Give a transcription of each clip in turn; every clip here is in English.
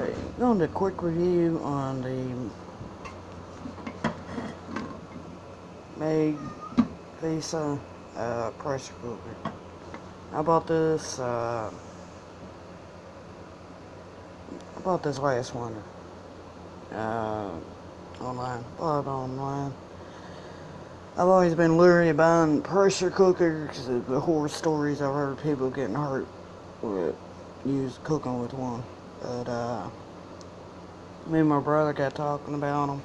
Okay, going to quick review on the Magefeso Pressure Cooker. I bought this last winter online. Bought it online. I've always been leery of buying pressure cookers because of the horror stories I've heard of people getting hurt with cooking with one. But me and my brother got talking about them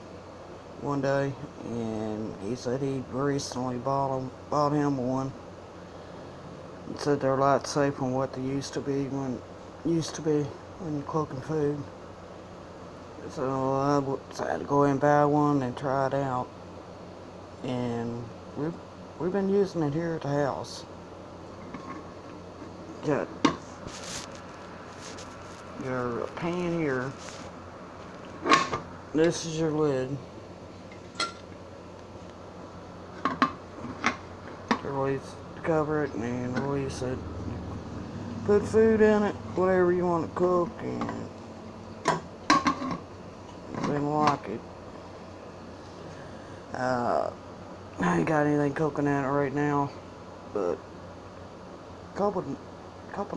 one day, and he said he recently bought him one. He said they're a lot safer than what they used to be when you're cooking food. So I decided to go ahead and buy one and try it out, and we've been using it here at the house. Got your pan here. This is your lid. Release, cover it and release it. Put food in it, whatever you want to cook, and then lock it. I ain't got anything cooking in it right now, but a couple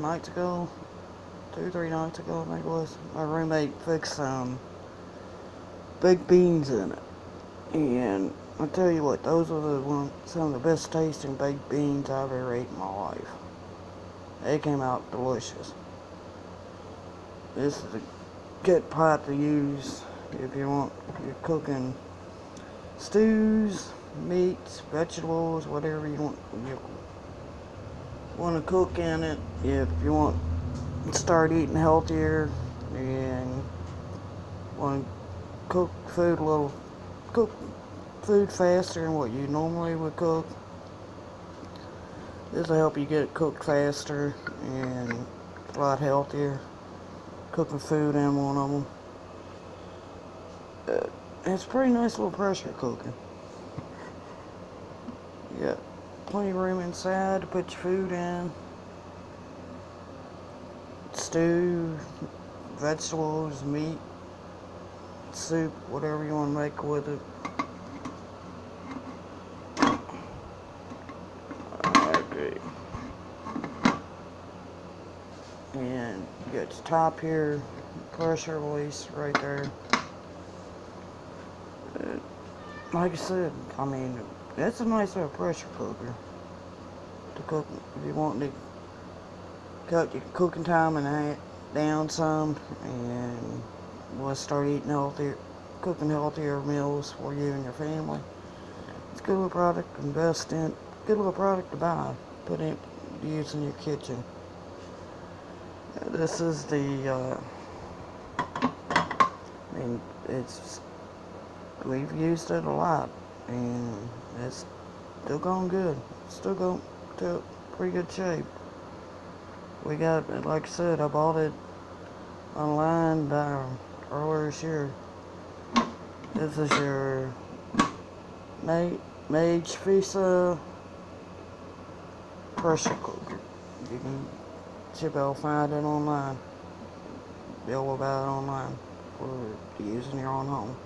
nights ago, 2-3 nights ago, I think it was, my roommate fixed some baked beans in it, and I tell you what, those are some of the best tasting baked beans I've ever ate in my life. They came out delicious. This is a good pot to use if you're cooking stews, meats, vegetables, whatever you want to cook in it. If you want to start eating healthier and want to cook food faster than what you normally would cook, this will help you get it cooked faster and a lot healthier. Cooking food in one of them. It's a pretty nice little pressure cooker. You got plenty of room inside to put your food in. Stew, vegetables, meat, soup, whatever you want to make with it. Okay. And you got your top here, pressure release right there. Like I said, I mean, that's a nice little pressure cooker to cook. If you want to cut your cooking time down some and want to start cooking healthier meals for you and your family, it's a good little product to invest in. Good little product to buy, to use in your kitchen. This is we've used it a lot, and it's still going good. It's still going to pretty good shape. We got, like I said, I bought it online earlier this year. This is your Magefeso Pressure Cooker. You should be able to find it online. Be able to buy it online for use in your own home.